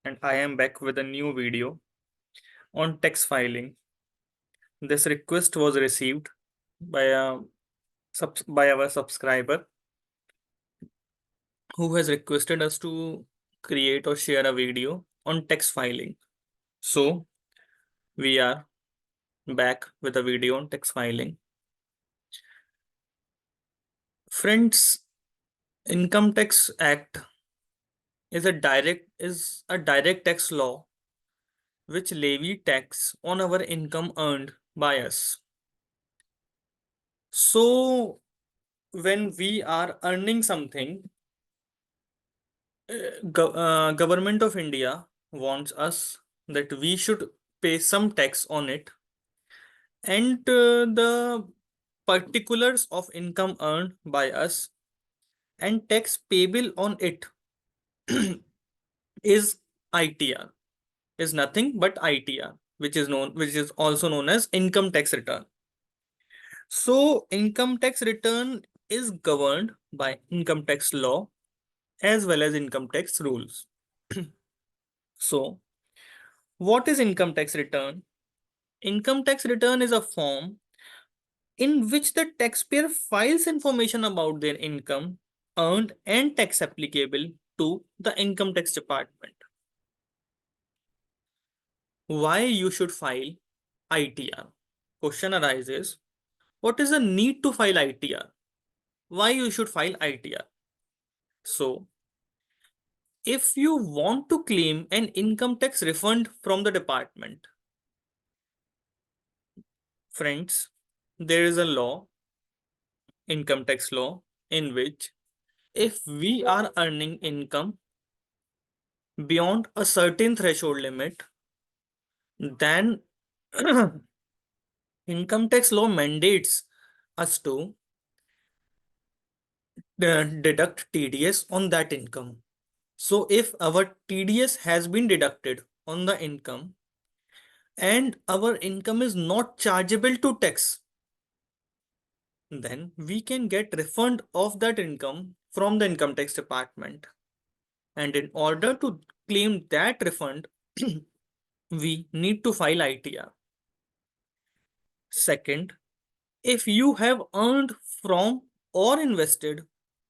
and I am back with a new video on tax filing. This request was received by by our subscriber who has requested us to create or share a video on tax filing. So we are back with a video on tax filing. Friends, Income Tax Act is a direct tax law which levy tax on our income earned by us. So when we are earning something, government of India wants us that we should pay some tax on it, and the particulars of income earned by us and tax payable on it is ITR, is nothing but ITR, which is also known as income tax return. So income tax return is governed by income tax law as well as income tax rules. So what is income tax return? Income tax return is a form in which the taxpayer files information about their income earned and tax applicable to the income tax department. Why you should file ITR? Question arises, what is the need to file ITR? Why you should file ITR? So, if you want to claim an income tax refund from the department, friends, there is a law, income tax law, in which if we are earning income beyond a certain threshold limit, then income tax law mandates us to deduct TDS on that income. So if our TDS has been deducted on the income and our income is not chargeable to tax, then we can get refund of that income from the income tax department. And in order to claim that refund, we need to file ITR. Second, if you have earned from or invested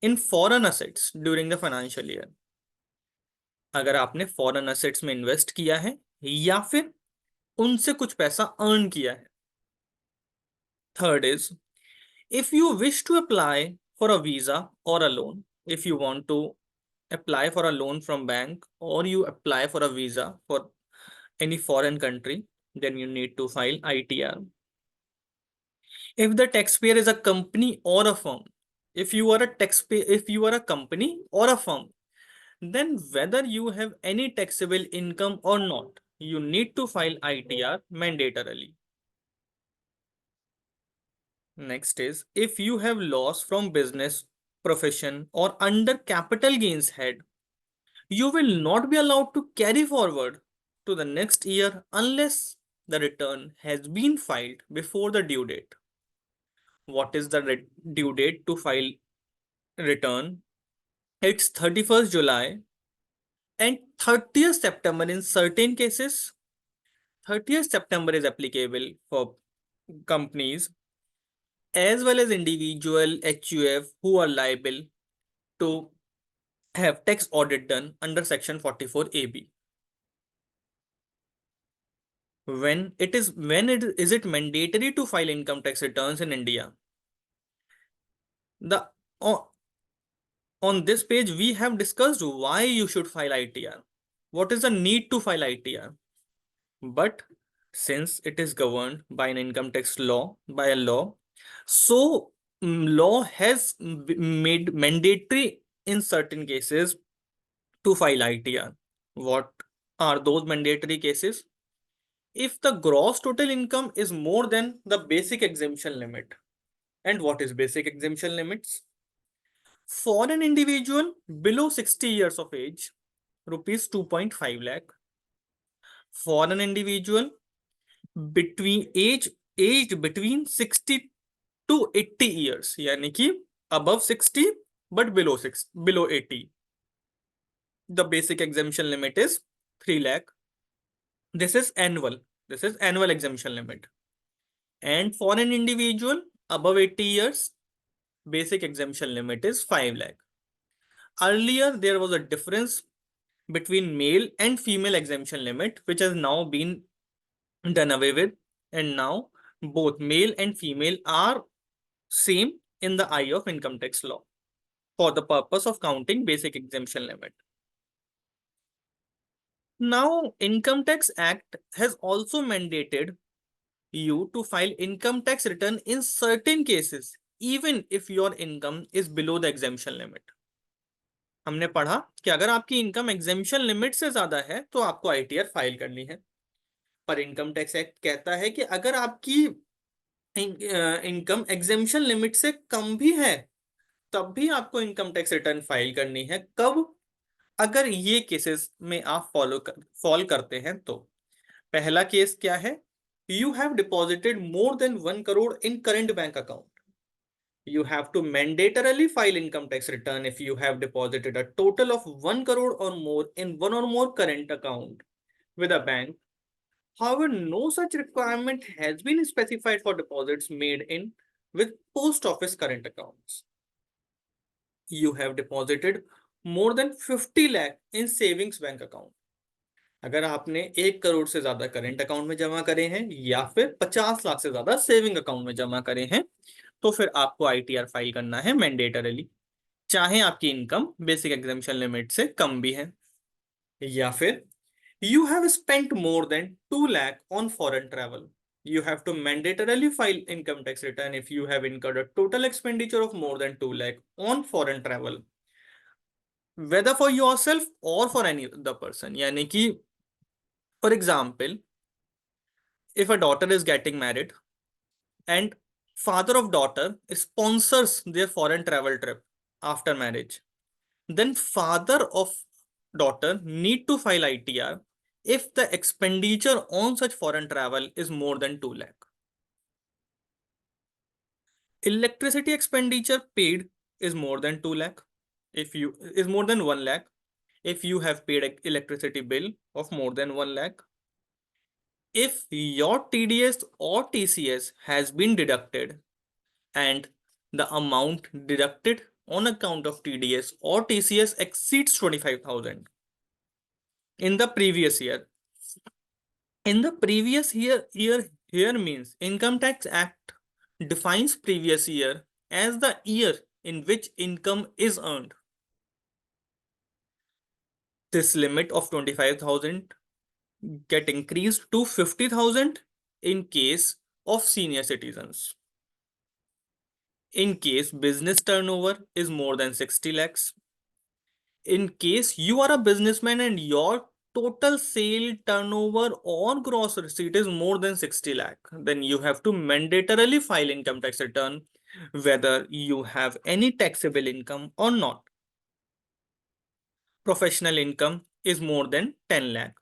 in foreign assets during the financial year, अगर आपने foreign assets में invest किया है या फिर उनसे कुछ पैसा अर्न किया है. Third is, if you wish to apply for a visa or a loan, if you want to apply for a loan from bank or you apply for a visa for any foreign country, then you need to file ITR. If the taxpayer is a company or a firm, if you are a taxpayer, if you are a company or a firm, then whether you have any taxable income or not, you need to file ITR mandatorily. Next is, if you have loss from business, profession, or under capital gains head, you will not be allowed to carry forward to the next year unless the return has been filed before the due date. What is the due date to file return? It's 31st July and 30th September in certain cases. 30th September is applicable for companies as well as individual HUF who are liable to have tax audit done under section 44 AB. When is it mandatory to file income tax returns in India? The on this page we have discussed why you should file ITR. What is the need to file ITR? But since it is governed by an income tax law, by a law, so law has made mandatory in certain cases to file ITR. What are those mandatory cases? If the gross total income is more than the basic exemption limit. And what is basic exemption limits? For an individual below 60 years of age, rupees 2.5 lakh. For an individual between aged between 60 to 80 years, यानी कि above 60 but below 80, the basic exemption limit is 3 lakh. This is annual. This is annual exemption limit. And for an individual above 80 years, basic exemption limit is 5 lakh. Earlier, there was a difference between male and female exemption limit, which has now been done away with. And now both male and female are same in the eye of income tax law for the purpose of counting basic exemption limit. Now, Income Tax Act has also mandated you to file income tax return in certain cases, even if your income is below the exemption limit. हमने पढ़ा कि अगर आपकी income exemption limit से ज्यादा है तो आपको आईटीआर फाइल करनी है, पर इनकम टैक्स एक्ट कहता है कि अगर आपकी इनकम एग्जेम्पशन लिमिट से कम भी है तब भी आपको इनकम टैक्स रिटर्न फाइल करनी है। कब? अगर ये केसेस में आप फॉल करते हैं तो पहला केस क्या है? You have deposited more than 1 crore in current bank account. You have to mandatorily file income tax return if you have deposited a total of 1 crore or more in one or more current account with a bank. However, no such requirement has been specified for deposits made in with post office current accounts. You have deposited more than 50 lakh in savings bank account. अगर आपने 1 करोड़ से ज्यादा current account में जमा करे हैं या फिर 50 लाख से ज्यादा सेविंग अकाउंट में जमा करे हैं तो फिर आपको आईटीआर फाइल करना है मैंडेटरली, चाहे आपकी इनकम बेसिक एग्जेम्पशन लिमिट से कम भी है। या फिर you have spent more than 2 lakh on foreign travel. You have to mandatorily file income tax return if you have incurred a total expenditure of more than 2 lakh on foreign travel, whether for yourself or for any other person. यानी कि for example, if a daughter is getting married and father of daughter sponsors their foreign travel trip after marriage, then father of daughter need to file ITR if the expenditure on such foreign travel is more than 2 lakh. Electricity expenditure paid is more than 2 lakh. If you is more than 1 lakh. If you have paid an electricity bill of more than 1 lakh. If your TDS or TCS has been deducted and the amount deducted on account of TDS or TCS exceeds 25,000 in the previous year. In the previous year here means Income Tax Act defines previous year as the year in which income is earned. This limit of 25,000 get increased to 50,000 in case of senior citizens. In case business turnover is more than 60 lakhs. In case you are a businessman and your total sale turnover or gross receipt is more than 60 lakh, then you have to mandatorily file income tax return whether you have any taxable income or not. Professional income is more than 10 lakh.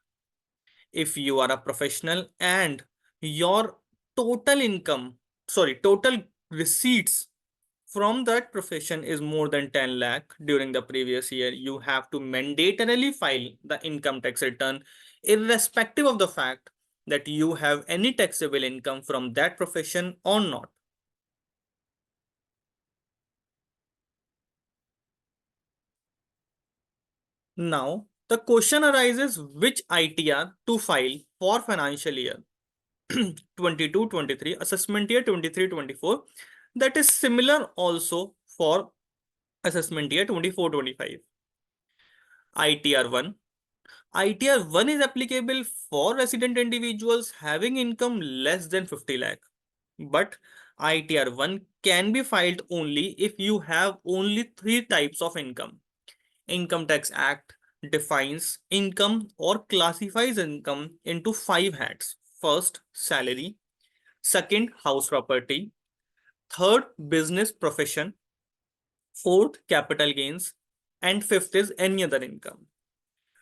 If you are a professional and your total receipts from that profession is more than 10 lakh during the previous year, you have to mandatorily file the income tax return irrespective of the fact that you have any taxable income from that profession or not. Now, the question arises which ITR to file for financial year 22-23, assessment year 23-24, that is similar also for assessment year 24-25. ITR 1. ITR 1 is applicable for resident individuals having income less than 50 lakh. But ITR 1 can be filed only if you have only 3 types of income. Income Tax Act defines income or classifies income into 5 heads. First, salary. Second, house property. Third, business profession. Fourth, capital gains. And fifth is any other income.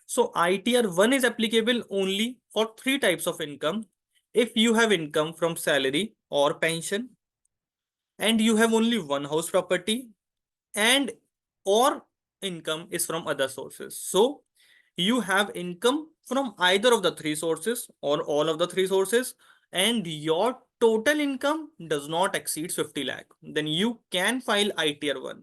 So ITR 1 is applicable only for 3 types of income. If you have income from salary or pension and you have only one house property and or income is from other sources. So you have income from either of the three sources or all of the three sources, and your total income does not exceed 50 lakh, then you can file ITR 1.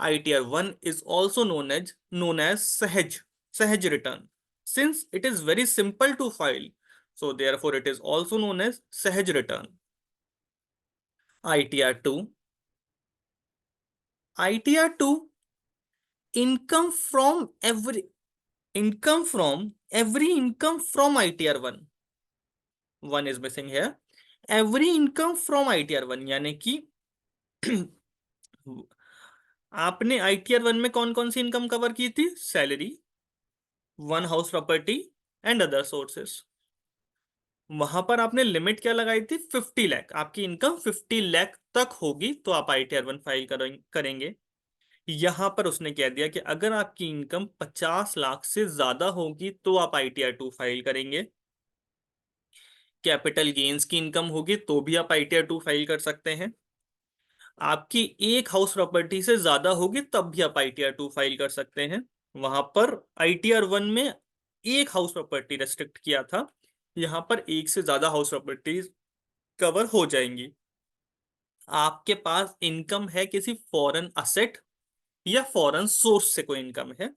ITR 1 is also known as Sahaj return. Since it is very simple to file, so therefore it is also known as Sahaj return. ITR 2. ITR 2, income from every income from ITR 1. 1 is missing here. Every income from ITR 1, यानी कि आपने ITR 1 में कौन कौन सी income cover की थी? Salary, one house property and other sources. वहां पर आपने लिमिट क्या लगाई थी? 50 लाख। आपकी इनकम 50 लाख तक होगी तो आप ITR 1 फाइल करेंगे। यहां पर उसने कह दिया कि अगर आपकी इनकम 50 लाख से ज्यादा होगी तो आप ITR 2 फाइल करेंगे। कैपिटल गेन्स की इनकम होगी तो भी आप ITR 2 फाइल कर सकते हैं। आपकी एक हाउस प्रॉपर्टी से ज्यादा होगी तब भी आप ITR 2 फाइल कर सकते हैं। वहां पर ITR 1 में एक हाउस प्रॉपर्टी रेस्ट्रिक्ट किया था, यहां पर एक से ज्यादा हाउस प्रॉपर्टीज कवर हो जाएंगी। आपके पास इनकम है किसी फॉरेन असेट या फॉरेन सोर्स से कोई इनकम है,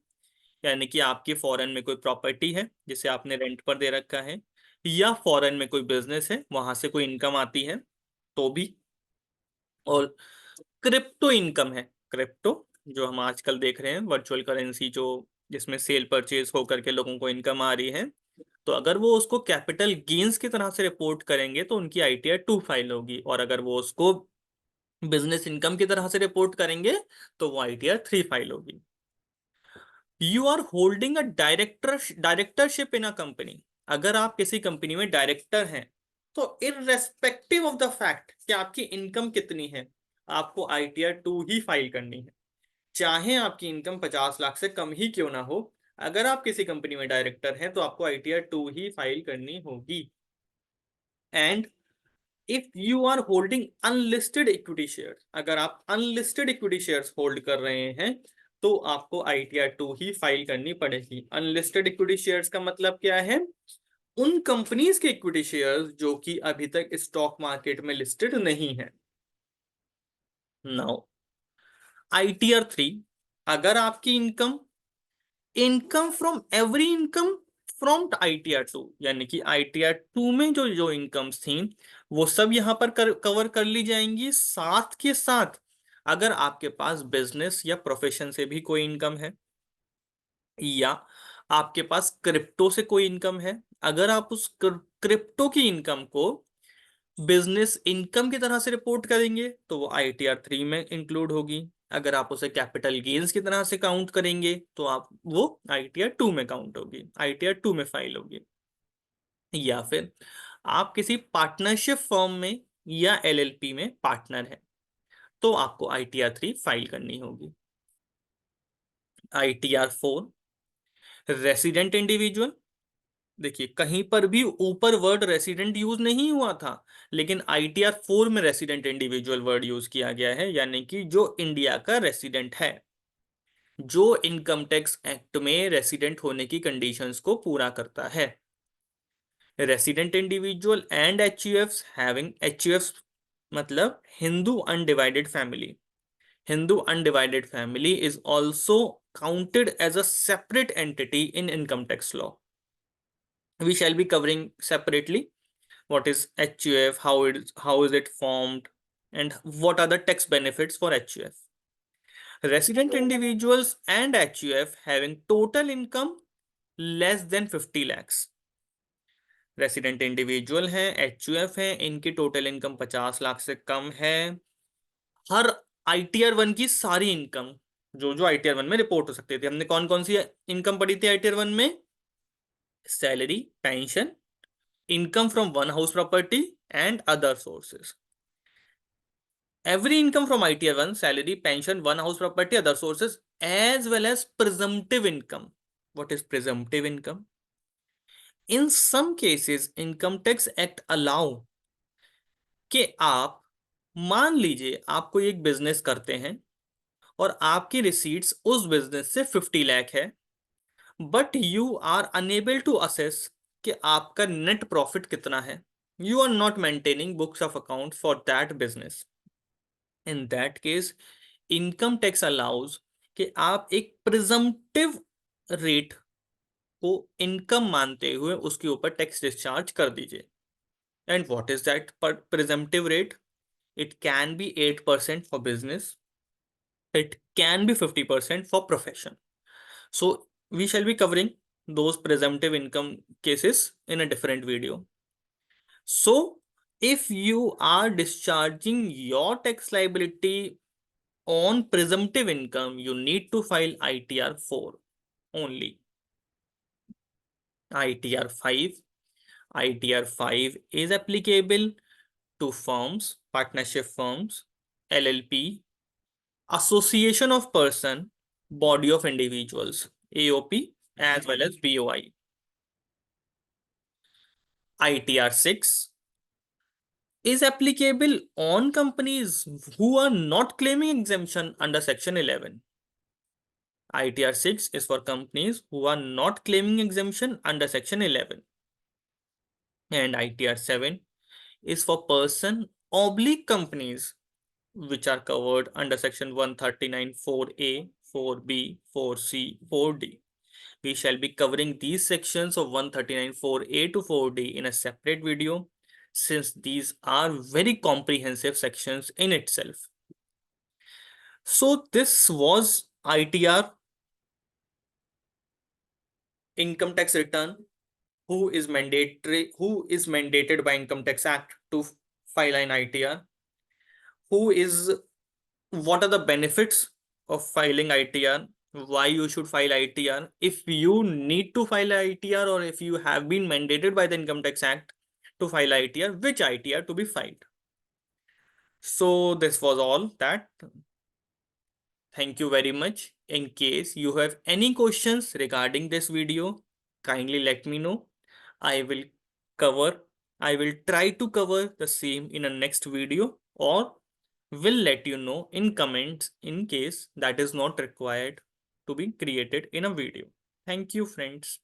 यानी कि आपकी फॉरेन में कोई प्रॉपर्टी है जिसे आपने रेंट पर दे रखा है, या फॉरेन में कोई बिजनेस है वहां से कोई इनकम आती है तो भी। और क्रिप्टो इनकम है, क्रिप्टो जो हम आजकल देख रहे हैं, वर्चुअल करेंसी जो जिसमें सेल परचेज होकर के लोगों को इनकम आ रही है, तो अगर वो उसको कैपिटल गेन्स की तरह से रिपोर्ट करेंगे तो उनकी ITR 2 फाइल होगी, और अगर वो उसको बिजनेस इनकम की तरह से रिपोर्ट करेंगे तो वो ITR 3 फाइल होगी। You are holding a directorship in a company. अगर आप किसी कंपनी में डायरेक्टर हैं तो इररेस्पेक्टिव ऑफ द फैक्ट कि आपकी इनकम कितनी है, आपको ITR 2 ही फाइल करनी है, चाहे आपकी इनकम 50 लाख से कम ही क्यों ना हो। अगर आप किसी कंपनी में डायरेक्टर हैं तो आपको ITR 2 ही फाइल करनी होगी। And if you are holding unlisted equity share, अगर आप अनलिस्टेड इक्विटी शेयर्स होल्ड कर रहे हैं तो आपको ITR 2 ही फाइल करनी पड़ेगी। अनलिस्टेड इक्विटी शेयर्स का मतलब क्या है? उन कंपनीज के इक्विटी शेयर्स जो कि अभी तक स्टॉक मार्केट में लिस्टेड नहीं है। नाउ ITR 3, अगर आपकी income income from every income from ITR 2, यानी कि ITR 2 में जो जो इनकम्स थी वो सब यहां पर कवर कर ली जाएंगी। साथ के साथ अगर आपके पास बिजनेस या प्रोफेशन से भी कोई इनकम है, या आपके पास क्रिप्टो से कोई इनकम है, अगर आप उस क्रिप्टो की इनकम को बिजनेस इनकम की तरह से रिपोर्ट करेंगे तो वो ITR 3 में इंक्लूड होगी। अगर आप उसे कैपिटल गेन्स की तरह से काउंट करेंगे तो आप वो ITR 2 में काउंट होगी, ITR 2 में फाइल होगी। या फिर आप किसी पार्टनरशिप फर्म में या LLP में पार्टनर है तो आपको ITR 3 फाइल करनी होगी। ITR 4, resident individual. देखिए कहीं पर भी ऊपर वर्ड रेसिडेंट यूज नहीं हुआ था, लेकिन ITR 4 में रेसिडेंट इंडिविजुअल वर्ड यूज किया गया है, यानी कि जो इंडिया का रेसिडेंट है, जो इनकम टैक्स एक्ट में रेसिडेंट होने की कंडीशंस को पूरा करता है। Resident individual and HUFs having HUFs मतलब Hindu undivided family. Hindu undivided family is also counted as a separate entity in income tax law. We shall be covering separately what is HUF, how is it formed, and what are the tax benefits for HUF. Resident individuals and HUF having total income less than 50 lakhs. Resident individual हैं, HUF हैं, इनकी total income 50 lakh से कम है। हर ITR 1 की सारी income जो जो ITR 1 में रिपोर्ट हो सकती थी, हमने कौन कौन सी इनकम पढ़ी थी ITR 1 में? Salary, pension, income from one house property and other sources. Every income from ITR 1, salary, pension, one house property, other sources, as well as presumptive income. What is presumptive income? In some cases, Income Tax Act allow कि आप मान लीजिए आप कोई एक business करते हैं और आपकी रिसीट्स उस बिजनेस से 50 लाख है, but you are unable to assess कि आपका net profit कितना है. You are not maintaining books of account for that business. In that case, income tax allows कि आप एक presumptive rate को इनकम मानते हुए उसके ऊपर टैक्स डिस्चार्ज कर दीजिए. And what is that presumptive rate? It can be 8% for business. It can be 50% for profession. So we shall be covering those presumptive income cases in a different video. So if you are discharging your tax liability on presumptive income, you need to file ITR 4 only. ITR 5. ITR 5 is applicable to firms, partnership firms, LLP, association of person, body of individuals, AOP, as well as BOI. ITR 6 is applicable on companies who are not claiming exemption under Section 11. ITR 6 is for companies who are not claiming exemption under Section 11. And ITR 7 is for person oblique companies which are covered under Section 139 4A, 4B, 4C, 4D. We shall be covering these sections of 139 4A to 4D in a separate video, since these are very comprehensive sections in itself. So this was ITR, income tax return, who is mandated by Income Tax Act to file an ITR, what are the benefits of filing ITR, why you should file ITR, if you need to file ITR, or if you have been mandated by the Income Tax Act to file ITR, which ITR to be filed. So this was all that. Thank you very much. In case you have any questions regarding this video, kindly let me know. I will try to cover the same in a next video, or will let you know in comments in case that is not required to be created in a video. Thank you, friends.